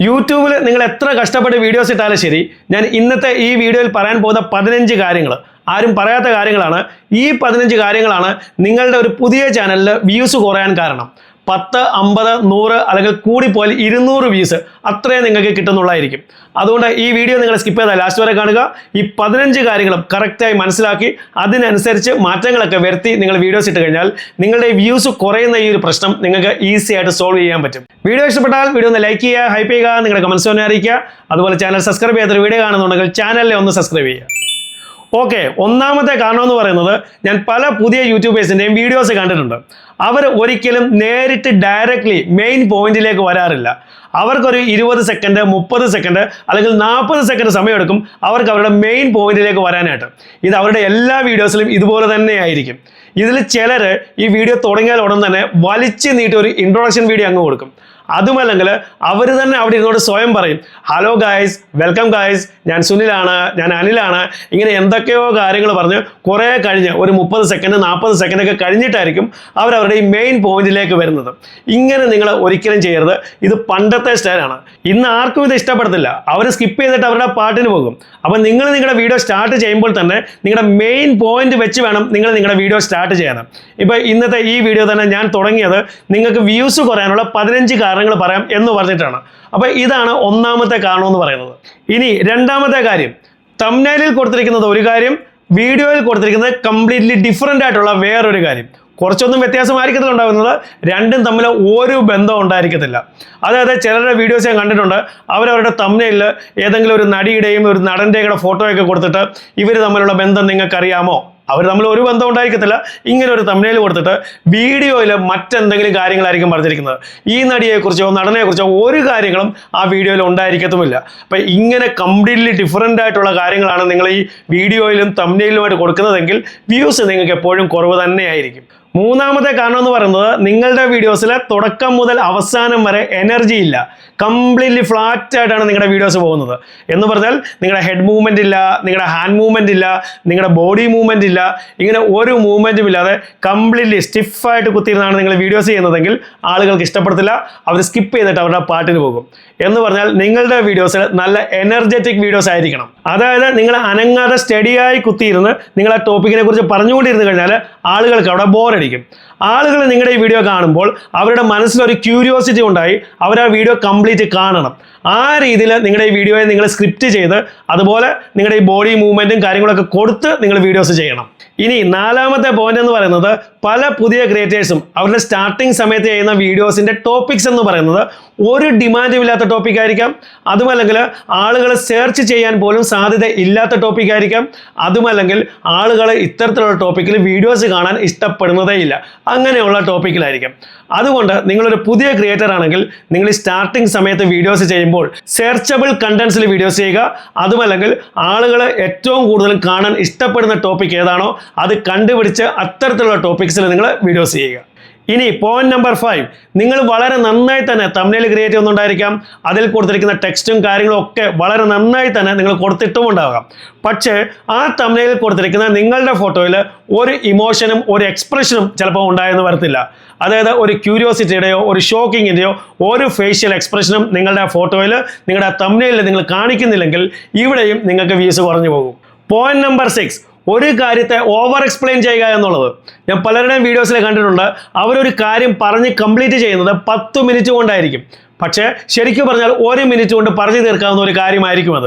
യൂട്യൂബിൽ നിങ്ങൾ എത്ര കഷ്ടപ്പെട്ട് വീഡിയോസ് ഇട്ടാലും ശരി, ഞാൻ ഇന്നത്തെ ഈ വീഡിയോയിൽ പറയാൻ പോകുന്ന 15 കാര്യങ്ങൾ ആരും പറയാത്ത കാര്യങ്ങളാണ്. ഈ 15 കാര്യങ്ങളാണ് നിങ്ങളുടെ ഒരു പുതിയ ചാനലിൽ വ്യൂസ് കുറയാൻ കാരണം. 10, 50, 100 അല്ലെങ്കിൽ കൂടിപ്പോയാൽ 200 വ്യൂസ് അത്രയും നിങ്ങൾക്ക് കിട്ടുന്നുള്ളതായിരിക്കും. അതുകൊണ്ട് ഈ വീഡിയോ നിങ്ങൾ സ്കിപ്പ് ചെയ്താൽ ലാസ്റ്റ് വരെ കാണുക. ഈ 15 കാര്യങ്ങളും കറക്റ്റായി മനസ്സിലാക്കി അതിനനുസരിച്ച് മാറ്റങ്ങളൊക്കെ വരുത്തി നിങ്ങൾ വീഡിയോസ് ഇട്ട് കഴിഞ്ഞാൽ നിങ്ങളുടെ വ്യൂസ് കുറയുന്ന ഈ ഒരു പ്രശ്നം നിങ്ങൾക്ക് ഈസി ആയിട്ട് സോൾവ് ചെയ്യാൻ പറ്റും. വീഡിയോ ഇഷ്ടപ്പെട്ടാൽ വീഡിയോ ഒന്ന് ലൈക്ക് ചെയ്യുക, ഹൈപ്പ് ചെയ്യുക, നിങ്ങളുടെ കമൻസ് ഒന്ന് അറിയിക്കുക. അതുപോലെ ചാനൽ സബ്സ്ക്രൈബ് ചെയ്യാത്തൊരു വീഡിയോ കാണുന്നുണ്ടെങ്കിൽ ചാനലിനെ ഒന്ന് സബ്സ്ക്രൈബ് ചെയ്യുക. ഓക്കെ, ഒന്നാമത്തെ കാരണം എന്ന് പറയുന്നത്, ഞാൻ പല പുതിയ യൂട്യൂബേഴ്സിൻ്റെയും വീഡിയോസ് കണ്ടിട്ടുണ്ട്. അവർ ഒരിക്കലും നേരിട്ട് ഡയറക്റ്റ്ലി മെയിൻ പോയിന്റിലേക്ക് വരാറില്ല. അവർക്കൊരു 20 സെക്കൻഡ്, 30 സെക്കൻഡ് അല്ലെങ്കിൽ 40 സെക്കൻഡ് സമയമെടുക്കും അവർക്ക് അവരുടെ മെയിൻ പോയിന്റിലേക്ക് വരാനായിട്ട്. ഇത് അവരുടെ എല്ലാ വീഡിയോസിലും ഇതുപോലെ തന്നെയായിരിക്കും. ഇതിൽ ചിലർ ഈ വീഡിയോ തുടങ്ങിയാൽ ഉടൻ തന്നെ വലിച്ചു നീട്ടി ഒരു ഇൻട്രൊഡക്ഷൻ വീഡിയോ അങ്ങ് കൊടുക്കും. അതുമല്ലെങ്കിൽ അവർ തന്നെ അവിടെ ഇരുന്നോട് സ്വയം പറയും, ഹലോ ഗായ്സ്, വെൽക്കം ഗായ്സ്, ഞാൻ സുനിലാണ്, ഞാൻ അനിലാണ്, ഇങ്ങനെ എന്തൊക്കെയോ കാര്യങ്ങൾ പറഞ്ഞ് കുറേ കഴിഞ്ഞ് ഒരു 30 സെക്കൻഡ് 40 സെക്കൻഡൊക്കെ കഴിഞ്ഞിട്ടായിരിക്കും അവരവരുടെ ഈ മെയിൻ പോയിന്റിലേക്ക് വരുന്നത്. ഇങ്ങനെ നിങ്ങൾ ഒരിക്കലും ചെയ്യരുത്. ഇത് പണ്ടത്തെ സ്റ്റൈലാണ്. ഇന്ന് ആർക്കും ഇത് ഇഷ്ടപ്പെടത്തില്ല. അവർ സ്കിപ്പ് ചെയ്തിട്ട് അവരുടെ പാട്ടിന് പോകും. അപ്പം നിങ്ങൾ നിങ്ങളുടെ വീഡിയോ സ്റ്റാർട്ട് ചെയ്യുമ്പോൾ തന്നെ നിങ്ങളുടെ മെയിൻ പോയിന്റ് വെച്ച് വേണം നിങ്ങൾ നിങ്ങളുടെ വീഡിയോ സ്റ്റാർട്ട് ചെയ്യാൻ. ഇപ്പോൾ ഇന്നത്തെ ഈ വീഡിയോ തന്നെ ഞാൻ തുടങ്ങിയത് നിങ്ങൾക്ക് വ്യൂസ് കുറയാനുള്ള 15 കാരണങ്ങൾ പറയാം എന്ന് പറഞ്ഞിട്ടാണ്. അപ്പോൾ ഇതാണ് ഒന്നാമത്തെ കാരണം എന്ന് പറയുന്നത്. ഇനി രണ്ടാമത്തെ കാര്യം, തംബ്നെയിലിൽ കൊടുത്തിരിക്കുന്നത് ഒരു കാര്യം, വീഡിയോയിൽ കൊടുത്തിരിക്കുന്നത് കംപ്ലീറ്റ്ലി ഡിഫറൻ്റ് ആയിട്ടുള്ള വേറൊരു കാര്യം. കുറച്ചൊന്നും വ്യത്യാസമായിരിക്കത്തില്ല ഉണ്ടാകുന്നത്, രണ്ടും തമ്മിൽ ഒരു ബന്ധം ഉണ്ടായിരിക്കത്തില്ല. അതായത് ചിലരുടെ വീഡിയോസ് ഞാൻ കണ്ടിട്ടുണ്ട്, അവരവരുടെ തംബ്നെയിലിൽ ഏതെങ്കിലും ഒരു നടിയുടെയും ഒരു നടൻ്റെയും ഫോട്ടോയൊക്കെ കൊടുത്തിട്ട് ഇവർ തമ്മിലുള്ള ബന്ധം നിങ്ങൾക്കറിയാമോ, അവർ തമ്മിൽ ഒരു ബന്ധം ഉണ്ടായിരിക്കത്തില്ല, ഇങ്ങനെ ഒരു തംബ്നെയിൽ കൊടുത്തിട്ട് വീഡിയോയിൽ മറ്റെന്തെങ്കിലും കാര്യങ്ങളായിരിക്കും പറഞ്ഞിരിക്കുന്നത്. ഈ നടിയെക്കുറിച്ചോ നടനെക്കുറിച്ചോ ഒരു കാര്യങ്ങളും ആ വീഡിയോയിൽ ഉണ്ടായിരിക്കത്തുമില്ല. അപ്പം ഇങ്ങനെ കംപ്ലീറ്റ്ലി ഡിഫറൻ്റ് ആയിട്ടുള്ള കാര്യങ്ങളാണ് നിങ്ങൾ ഈ വീഡിയോയിലും തംബ്നെയിലുമായിട്ട് കൊടുക്കുന്നതെങ്കിൽ വ്യൂസ് നിങ്ങൾക്ക് എപ്പോഴും കുറവ് തന്നെയായിരിക്കും. മൂന്നാമത്തെ കാരണം എന്ന് പറയുന്നത്, നിങ്ങളുടെ വീഡിയോസിൽ തുടക്കം മുതൽ അവസാനം വരെ എനർജി ഇല്ല. കംപ്ലീറ്റ്ലി ഫ്ലാറ്റ് ആയിട്ടാണ് നിങ്ങളുടെ വീഡിയോസ് പോകുന്നത്. എന്ന് പറഞ്ഞാൽ നിങ്ങളുടെ ഹെഡ് മൂവ്മെൻ്റ് ഇല്ല, നിങ്ങളുടെ ഹാൻഡ് മൂവ്മെൻ്റ് ഇല്ല, നിങ്ങളുടെ ബോഡി മൂവ്മെൻ്റ് ഇല്ല, ഇങ്ങനെ ഒരു മൂവ്മെൻറ്റും ഇല്ലാതെ കംപ്ലീറ്റ്ലി സ്റ്റിഫായിട്ട് കുത്തിയിരുന്നാണ് നിങ്ങൾ വീഡിയോസ് ചെയ്യുന്നതെങ്കിൽ ആളുകൾക്ക് ഇഷ്ടപ്പെടത്തില്ല. അവർ സ്കിപ്പ് ചെയ്തിട്ട് അവരുടെ പാട്ടിന് പോകും. എന്ന് പറഞ്ഞാൽ നിങ്ങളുടെ വീഡിയോസിൽ നല്ല എനർജറ്റിക് വീഡിയോസ് ആയിരിക്കണം. അതായത് നിങ്ങൾ അനങ്ങാതെ സ്റ്റഡിയായി കുത്തിയിരുന്ന് നിങ്ങൾ ആ ടോപ്പിക്കിനെ കുറിച്ച് പറഞ്ഞുകൊണ്ടിരുന്നു കഴിഞ്ഞാൽ ആളുകൾക്ക് അവിടെ ബോറടിക്കും. ആളുകൾ നിങ്ങളുടെ ഈ വീഡിയോ കാണുമ്പോൾ അവരുടെ മനസ്സിലൊരു ക്യൂരിയോസിറ്റി ഉണ്ടായി അവർ ആ വീഡിയോ കംപ്ലീറ്റ് കാണണം. ആ രീതിയിൽ നിങ്ങളുടെ ഈ വീഡിയോയെ നിങ്ങൾ സ്ക്രിപ്റ്റ് ചെയ്ത് അതുപോലെ നിങ്ങളുടെ ഈ ബോഡി മൂവ്മെൻറ്റും കാര്യങ്ങളൊക്കെ കൊടുത്ത് നിങ്ങൾ വീഡിയോസ് ചെയ്യണം. ഇനി നാലാമത്തെ പോയിന്റ് എന്ന് പറയുന്നത്, പല പുതിയ ക്രിയേറ്റേഴ്സും അവരുടെ സ്റ്റാർട്ടിങ് സമയത്ത് ചെയ്യുന്ന വീഡിയോസിൻ്റെ ടോപ്പിക്സ് എന്ന് പറയുന്നത് ഒരു ഡിമാൻഡും ഇല്ലാത്ത ടോപ്പിക് ആയിരിക്കാം. അതുമല്ലെങ്കിൽ ആളുകൾ സെർച്ച് ചെയ്യാൻ പോലും സാധ്യത ഇല്ലാത്ത ടോപ്പിക് ആയിരിക്കാം. അതുമല്ലെങ്കിൽ ആളുകൾ ഇത്തരത്തിലുള്ള ടോപ്പിക്കിൽ വീഡിയോസ് കാണാൻ ഇഷ്ടപ്പെടുന്നതേ ഇല്ല, അങ്ങനെയുള്ള ടോപ്പിക്കിലായിരിക്കാം. അതുകൊണ്ട് നിങ്ങളൊരു പുതിയ ക്രിയേറ്റർ ആണെങ്കിൽ നിങ്ങൾ ഈ സ്റ്റാർട്ടിങ് സമയത്ത് വീഡിയോസ് ചെയ്യുമ്പോൾ സെർച്ചബിൾ കണ്ടന്റ്സിൽ വീഡിയോസ് ചെയ്യുക. അതുമല്ലെങ്കിൽ ആളുകൾ ഏറ്റവും കൂടുതൽ കാണാൻ ഇഷ്ടപ്പെടുന്ന ടോപ്പിക് ഏതാണോ അത് കണ്ടുപിടിച്ച് അത്തരത്തിലുള്ള ടോപ്പിക്സിൽ നിങ്ങൾ വീഡിയോസ് ചെയ്യുക. ഇനി പോയിന്റ് നമ്പർ 5, നിങ്ങൾ വളരെ നന്നായി തന്നെ തംബ്നെയിൽ ക്രിയേറ്റ് ചെയ്യുന്നുണ്ടായിരിക്കാം. അതിൽ കൊടുത്തിരിക്കുന്ന ടെക്സ്റ്റും കാര്യങ്ങളും ഒക്കെ വളരെ നന്നായി തന്നെ നിങ്ങൾ കൊടുത്തിട്ടും ഉണ്ടാകാം. പക്ഷേ ആ തംബ്നെയിലിൽ കൊടുത്തിരിക്കുന്ന നിങ്ങളുടെ ഫോട്ടോയിൽ ഒരു ഇമോഷനും ഒരു എക്സ്പ്രഷനും ചിലപ്പോൾ ഉണ്ടായെന്ന് വരത്തില്ല. അതായത് ഒരു ക്യൂരിയോസിറ്റിയുടെയോ ഒരു ഷോക്കിങ്ങിൻ്റെയോ ഒരു ഫേഷ്യൽ എക്സ്പ്രഷനും നിങ്ങളുടെ ഫോട്ടോയിൽ നിങ്ങളുടെ തംബ്നെയിലിൽ നിങ്ങൾ കാണിക്കുന്നില്ലെങ്കിൽ ഇവിടെയും നിങ്ങൾക്ക് വ്യൂസ് കുറഞ്ഞു പോകും. പോയിന്റ് നമ്പർ 6, ഒരു കാര്യത്തെ ഓവർ എക്സ്പ്ലെയിൻ ചെയ്യുക എന്നുള്ളത്. ഞാൻ പലരുടെയും വീഡിയോസിൽ കണ്ടിട്ടുണ്ട്, അവരൊരു കാര്യം പറഞ്ഞ് കംപ്ലീറ്റ് ചെയ്യുന്നത് 10 മിനിറ്റ് കൊണ്ടായിരിക്കും. പക്ഷേ ശരിക്കും പറഞ്ഞാൽ 1 മിനിറ്റ് കൊണ്ട് പറഞ്ഞു തീർക്കാവുന്ന ഒരു കാര്യമായിരിക്കും അത്.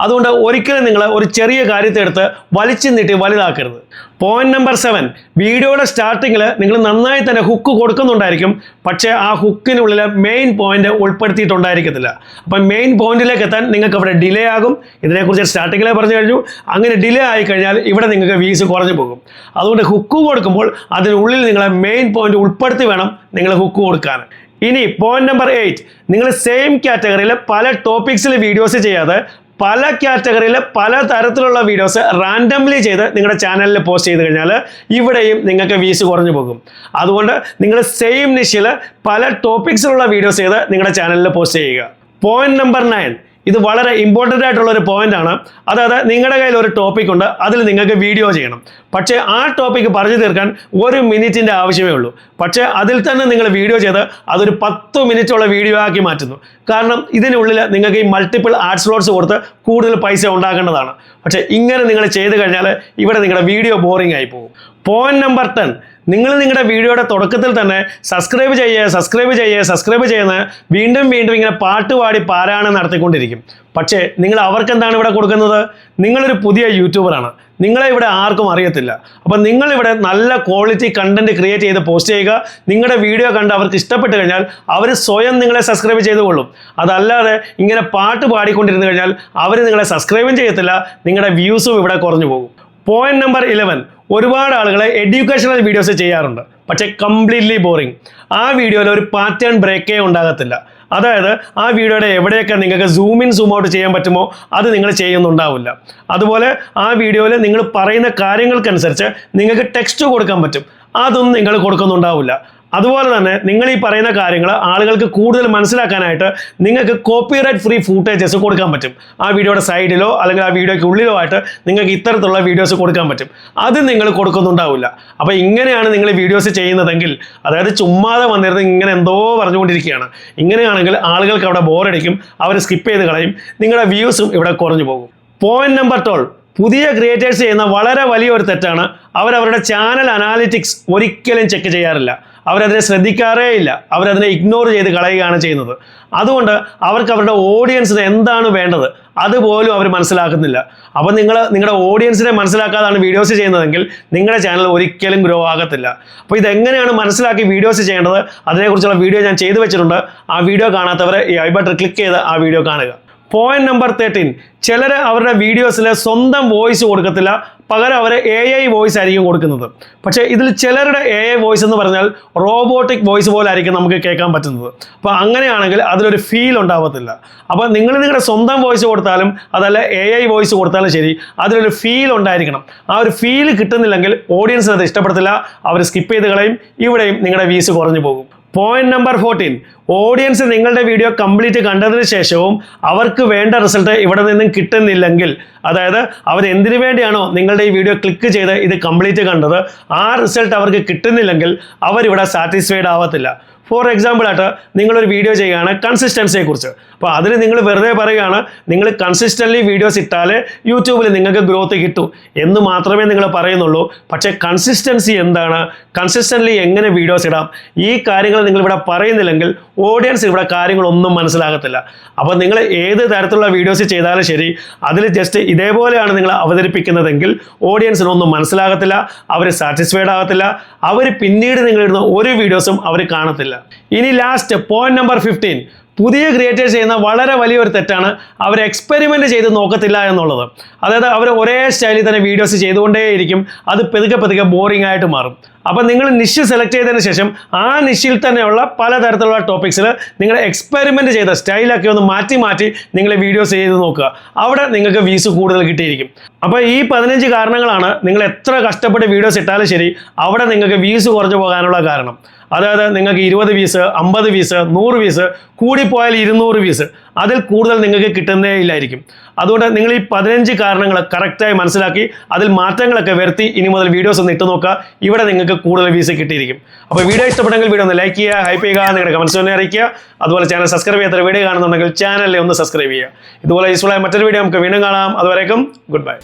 അതുകൊണ്ട് ഒരിക്കലും നിങ്ങൾ ഒരു ചെറിയ കാര്യത്തെ എടുത്ത് വലിച്ചു നീട്ടി വലുതാക്കരുത്. പോയിന്റ് നമ്പർ 7, വീഡിയോയുടെ സ്റ്റാർട്ടിങ്ങിൽ നിങ്ങൾ നന്നായി തന്നെ ഹുക്ക് കൊടുക്കുന്നുണ്ടായിരിക്കും. പക്ഷേ ആ ഹുക്കിനുള്ളിൽ മെയിൻ പോയിന്റ് ഉൾപ്പെടുത്തിയിട്ടുണ്ടായിരിക്കത്തില്ല. അപ്പം മെയിൻ പോയിന്റിലേക്ക് എത്താൻ നിങ്ങൾക്ക് അവിടെ ഡിലേ ആകും. ഇതിനെക്കുറിച്ച് സ്റ്റാർട്ടിങ്ങിലെ പറഞ്ഞു കഴിഞ്ഞു. അങ്ങനെ ഡിലേ ആയിക്കഴിഞ്ഞാൽ ഇവിടെ നിങ്ങൾക്ക് വ്യൂസ് കുറഞ്ഞു പോകും. അതുകൊണ്ട് ഹുക്ക് കൊടുക്കുമ്പോൾ അതിനുള്ളിൽ നിങ്ങളെ മെയിൻ പോയിന്റ് ഉൾപ്പെടുത്തി വേണം നിങ്ങൾ ഹുക്ക് കൊടുക്കാൻ. ഇനി പോയിന്റ് നമ്പർ 8, നിങ്ങൾ സെയിം കാറ്റഗറിയിൽ പല ടോപ്പിക്സിൽ വീഡിയോസ് ചെയ്യാതെ പല കാറ്റഗറിയിൽ പല തരത്തിലുള്ള വീഡിയോസ് റാൻഡംലി ചെയ്ത് നിങ്ങളുടെ ചാനലിൽ പോസ്റ്റ് ചെയ്ത് കഴിഞ്ഞാൽ ഇവിടെയും നിങ്ങൾക്ക് വ്യൂസ് കുറഞ്ഞു പോകും. അതുകൊണ്ട് നിങ്ങൾ സെയിം നിഷിൽ പല ടോപ്പിക്സിലുള്ള വീഡിയോസ് ചെയ്ത് നിങ്ങളുടെ ചാനലിൽ പോസ്റ്റ് ചെയ്യുക. പോയിന്റ് നമ്പർ 9, ഇത് വളരെ ഇമ്പോർട്ടൻ്റ് ആയിട്ടുള്ള ഒരു പോയിന്റ് ആണ്. അതായത് നിങ്ങളുടെ കയ്യിൽ ഒരു ടോപ്പിക് ഉണ്ട്, അതിൽ നിങ്ങൾക്ക് വീഡിയോ ചെയ്യണം. പക്ഷേ ആ ടോപ്പിക്ക് പറഞ്ഞു തീർക്കാൻ 1 മിനിറ്റിൻ്റെ ആവശ്യമേ ഉള്ളൂ. പക്ഷേ അതിൽ തന്നെ നിങ്ങൾ വീഡിയോ ചെയ്ത് അതൊരു 10 മിനിറ്റുള്ള വീഡിയോ ആക്കി മാറ്റുന്നു. കാരണം ഇതിനുള്ളിൽ നിങ്ങൾക്ക് ഈ മൾട്ടിപ്പിൾ ആഡ് സ്ലോട്ട്സ് കൊടുത്ത് കൂടുതൽ പൈസ ഉണ്ടാക്കേണ്ടതാണ്. പക്ഷേ ഇങ്ങനെ നിങ്ങൾ ചെയ്ത് കഴിഞ്ഞാൽ ഇവിടെ നിങ്ങളുടെ വീഡിയോ ബോറിംഗ് ആയി പോകും. പോയിന്റ് നമ്പർ 10, നിങ്ങൾ നിങ്ങളുടെ വീഡിയോയുടെ തുടക്കത്തിൽ തന്നെ സബ്സ്ക്രൈബ് ചെയ്യുന്ന വീണ്ടും ഇങ്ങനെ പാട്ടുപാടി പാരായണം നടത്തിക്കൊണ്ടിരിക്കും. പക്ഷേ നിങ്ങൾ അവർക്ക് എന്താണ് ഇവിടെ കൊടുക്കുന്നത്? നിങ്ങളൊരു പുതിയ യൂട്യൂബറാണ്, നിങ്ങളെ ഇവിടെ ആർക്കും അറിയത്തില്ല. അപ്പം നിങ്ങളിവിടെ നല്ല ക്വാളിറ്റി കണ്ടന്റ് ക്രിയേറ്റ് ചെയ്ത് പോസ്റ്റ് ചെയ്യുക. നിങ്ങളുടെ വീഡിയോ കണ്ട് അവർക്ക് ഇഷ്ടപ്പെട്ട് കഴിഞ്ഞാൽ അവർ സ്വയം നിങ്ങളെ സബ്സ്ക്രൈബ് ചെയ്തുകൊള്ളും. അതല്ലാതെ ഇങ്ങനെ പാട്ട് പാടിക്കൊണ്ടിരുന്നു കഴിഞ്ഞാൽ അവർ നിങ്ങളെ സബ്സ്ക്രൈബും ചെയ്യത്തില്ല, നിങ്ങളുടെ വ്യൂസും ഇവിടെ കുറഞ്ഞു പോകും. പോയിന്റ് നമ്പർ 11, ഒരുപാട് ആളുകളെ എഡ്യൂക്കേഷണൽ വീഡിയോസ് ചെയ്യാറുണ്ട്, പക്ഷേ കംപ്ലീറ്റ്ലി ബോറിംഗ്. ആ വീഡിയോയിൽ ഒരു പാറ്റേൺ ബ്രേക്കേ ഉണ്ടാകത്തില്ല. അതായത് ആ വീഡിയോയുടെ എവിടെയൊക്കെ നിങ്ങൾക്ക് സൂം ഇൻ സൂം ഔട്ട് ചെയ്യാൻ പറ്റുമോ അത് നിങ്ങൾ ചെയ്യുന്നുണ്ടാവില്ല. അതുപോലെ ആ വീഡിയോയിൽ നിങ്ങൾ പറയുന്ന കാര്യങ്ങൾക്കനുസരിച്ച് നിങ്ങൾക്ക് ടെക്സ്റ്റ് കൊടുക്കാൻ പറ്റും, അതൊന്നും നിങ്ങൾ കൊടുക്കുന്നുണ്ടാവില്ല. അതുപോലെ തന്നെ നിങ്ങൾ ഈ പറയുന്ന കാര്യങ്ങൾ ആളുകൾക്ക് കൂടുതൽ മനസ്സിലാക്കാനായിട്ട് നിങ്ങൾക്ക് കോപ്പിറൈറ്റ് ഫ്രീ ഫൂട്ടേജസ് കൊടുക്കാൻ പറ്റും. ആ വീഡിയോയുടെ സൈഡിലോ അല്ലെങ്കിൽ ആ വീഡിയോയ്ക്ക് ഉള്ളിലോ ആയിട്ട് നിങ്ങൾക്ക് ഇത്തരത്തിലുള്ള വീഡിയോസ് കൊടുക്കാൻ പറ്റും, അത് നിങ്ങൾ കൊടുക്കുന്നുണ്ടാവില്ല. അപ്പോൾ ഇങ്ങനെയാണ് നിങ്ങൾ വീഡിയോസ് ചെയ്യുന്നതെങ്കിൽ, അതായത് ചുമ്മാതെ വന്നിരുന്ന് ഇങ്ങനെ എന്തോ പറഞ്ഞുകൊണ്ടിരിക്കുകയാണ്, ഇങ്ങനെയാണെങ്കിൽ ആളുകൾക്ക് അവിടെ ബോറടിക്കും, അവർ സ്കിപ്പ് ചെയ്ത് കളയും, നിങ്ങളുടെ വ്യൂസും ഇവിടെ കുറഞ്ഞു പോകും. പോയിന്റ് നമ്പർ 12, പുതിയ ക്രിയേറ്റേഴ്സ് ചെയ്യുന്ന വളരെ വലിയൊരു തെറ്റാണ്, അവരവരുടെ ചാനൽ അനാലിറ്റിക്സ് ഒരിക്കലും ചെക്ക് ചെയ്യാറില്ല. അവരതിനെ ശ്രദ്ധിക്കാറേ ഇല്ല, അവരതിനെ ഇഗ്നോർ ചെയ്ത് കളയുകയാണ് ചെയ്യുന്നത്. അതുകൊണ്ട് അവർക്ക് അവരുടെ ഓഡിയൻസിന് എന്താണ് വേണ്ടത് അതുപോലും അവർ മനസ്സിലാക്കുന്നില്ല. അപ്പോൾ നിങ്ങളുടെ ഓഡിയൻസിനെ മനസ്സിലാക്കാതാണ് വീഡിയോസ് ചെയ്യുന്നതെങ്കിൽ നിങ്ങളുടെ ചാനൽ ഒരിക്കലും ഗ്രോ ആകത്തില്ല. അപ്പോൾ ഇതെങ്ങനെയാണ് മനസ്സിലാക്കി വീഡിയോസ് ചെയ്യേണ്ടത് അതിനെക്കുറിച്ചുള്ള വീഡിയോ ഞാൻ ചെയ്തു വെച്ചിട്ടുണ്ട്. ആ വീഡിയോ കാണാത്തവർ ഈ ഐ ബട്ടൺ ക്ലിക്ക് ചെയ്ത് ആ വീഡിയോ കാണുക. പോയിന്റ് നമ്പർ 13, ചിലർ അവരുടെ വീഡിയോസിൽ സ്വന്തം വോയിസ് കൊടുക്കത്തില്ല, പകരം അവർ AI വോയിസ് ആയിരിക്കും കൊടുക്കുന്നത്. പക്ഷേ ഇതിൽ ചിലരുടെ AI വോയിസ് എന്ന് പറഞ്ഞാൽ റോബോട്ടിക് വോയിസ് പോലെ ആയിരിക്കും നമുക്ക് കേൾക്കാൻ പറ്റുന്നത്. അപ്പോൾ അങ്ങനെയാണെങ്കിൽ അതിലൊരു ഫീൽ ഉണ്ടാവത്തില്ല. അപ്പോൾ നിങ്ങളുടെ സ്വന്തം വോയിസ് കൊടുത്താലും അതല്ല AI വോയിസ് കൊടുത്താലും ശരി, അതിലൊരു ഫീൽ ഉണ്ടായിരിക്കണം. ആ ഒരു ഫീൽ കിട്ടുന്നില്ലെങ്കിൽ ഓഡിയൻസിന് അത് ഇഷ്ടപ്പെടത്തില്ല, അവർ സ്കിപ്പ് ചെയ്ത് കളയും, ഇവിടെയും നിങ്ങളുടെ വ്യൂസ് കുറഞ്ഞു പോകും. പോയിന്റ് നമ്പർ 14, ഓഡിയൻസ് നിങ്ങളുടെ വീഡിയോ കംപ്ലീറ്റ് കണ്ടതിന് ശേഷവും അവർക്ക് വേണ്ട റിസൾട്ട് ഇവിടെ നിന്നും കിട്ടുന്നില്ലെങ്കിൽ, അതായത് അവർ എന്തിനു വേണ്ടിയാണോ നിങ്ങളുടെ ഈ വീഡിയോ ക്ലിക്ക് ചെയ്ത് ഇത് കംപ്ലീറ്റ് കണ്ടത്, ആ റിസൾട്ട് അവർക്ക് കിട്ടുന്നില്ലെങ്കിൽ അവരിവിടെ സാറ്റിസ്ഫൈഡ് ആവത്തില്ല. ഫോർ എക്സാമ്പിൾ ആയിട്ട് നിങ്ങളൊരു വീഡിയോ ചെയ്യുകയാണ് കൺസിസ്റ്റൻസിയെ കുറിച്ച്. അപ്പോൾ അതിൽ നിങ്ങൾ വെറുതെ പറയുകയാണ് നിങ്ങൾ കൺസിസ്റ്റൻ്റ്ലി വീഡിയോസ് ഇട്ടാലേ യൂട്യൂബിൽ നിങ്ങൾക്ക് ഗ്രോത്ത് കിട്ടൂ എന്ന് മാത്രമേ നിങ്ങൾ പറയുന്നുള്ളൂ. പക്ഷേ കൺസിസ്റ്റൻസി എന്താണ്, കൺസിസ്റ്റൻ്റ്ലി എങ്ങനെ വീഡിയോസ് ഇടാം, ഈ കാര്യങ്ങൾ നിങ്ങളിവിടെ പറയുന്നില്ലെങ്കിൽ ഓഡിയൻസ് ഇവിടെ കാര്യങ്ങളൊന്നും മനസ്സിലാകത്തില്ല. അപ്പോൾ നിങ്ങൾ ഏത് തരത്തിലുള്ള വീഡിയോസ് ചെയ്താലും ശരി, അതിൽ ജസ്റ്റ് ഇതേപോലെയാണ് നിങ്ങൾ അവതരിപ്പിക്കുന്നതെങ്കിൽ ഓഡിയൻസിനൊന്നും മനസ്സിലാകത്തില്ല, അവർ സാറ്റിസ്ഫൈഡ് ആകത്തില്ല, അവർ പിന്നീട് നിങ്ങളിടുന്ന ഒരു വീഡിയോസും അവർ കാണത്തില്ല. ഇനി ലാസ്റ്റ് പോയിന്റ് നമ്പർ 15, പുതിയ ക്രിയേറ്റേഴ്സ് ചെയ്യുന്ന വളരെ വലിയൊരു തെറ്റാണ് അവർ എക്സ്പെരിമെൻ്റ് ചെയ്ത് നോക്കത്തില്ല എന്നുള്ളത്. അതായത് അവർ ഒരേ സ്റ്റൈലിൽ തന്നെ വീഡിയോസ് ചെയ്തുകൊണ്ടേയിരിക്കും, അത് പതുക്കെ ബോറിംഗ് ആയിട്ട് മാറും. അപ്പോൾ നിങ്ങൾ നിഷ് സെലക്ട് ചെയ്തതിന് ശേഷം ആ നിഷിൽ തന്നെയുള്ള പലതരത്തിലുള്ള ടോപ്പിക്സിൽ നിങ്ങൾ എക്സ്പെരിമെൻ്റ് ചെയ്ത സ്റ്റൈലൊക്കെ ഒന്ന് മാറ്റി നിങ്ങൾ വീഡിയോസ് ചെയ്ത് നോക്കുക, അവിടെ നിങ്ങൾക്ക് വ്യൂസ് കൂടുതൽ കിട്ടിയിരിക്കും. അപ്പോൾ ഈ 15 കാരണങ്ങളാണ് നിങ്ങൾ എത്ര കഷ്ടപ്പെട്ട് വീഡിയോസ് ഇട്ടാലും ശരി അവിടെ നിങ്ങൾക്ക് വ്യൂസ് കുറഞ്ഞു പോകാനുള്ള കാരണം. അതായത് നിങ്ങൾക്ക് 20 വ്യൂസ്, 50 വ്യൂസ്, 100 വ്യൂസ്, കൂടിപ്പോയാൽ 200 വ്യൂസ്, അതിൽ കൂടുതൽ നിങ്ങൾക്ക് കിട്ടുന്നേ ഇല്ലായിരിക്കും. അതുകൊണ്ട് നിങ്ങൾ ഈ 15 കാരണങ്ങൾ കറക്റ്റായി മനസ്സിലാക്കി അതിൽ മാറ്റങ്ങളൊക്കെ വരുത്തി ഇനി മുതൽ വീഡിയോസ് ഒന്ന് ഇട്ട് നോക്കുക, ഇവിടെ നിങ്ങൾക്ക് കൂടുതൽ വ്യൂസ് കിട്ടിയിരിക്കും. അപ്പോൾ വീഡിയോ ഇഷ്ടപ്പെട്ടെങ്കിൽ വീഡിയോ ഒന്ന് ലൈക്ക് ചെയ്യുക, ഹൈപ്പ് ചെയ്യുക, നിങ്ങളുടെ കമൻസ് ഒന്ന് അറിയിക്കുക. അതുപോലെ ചാനൽ സബ്സ്ക്രൈബ് ചെയ്യാത്ത വീഡിയോ കാണുന്നുണ്ടെങ്കിൽ ചാനലിൽ ഒന്ന് സബ്സ്ക്രൈബ് ചെയ്യുക. ഇതുപോലെ യൂസ്ഫുൾ ആയ മറ്റൊരു വീഡിയോ നമുക്ക് വീണ്ടും കാണാം. അതുവരേക്കും ഗുഡ് ബൈ.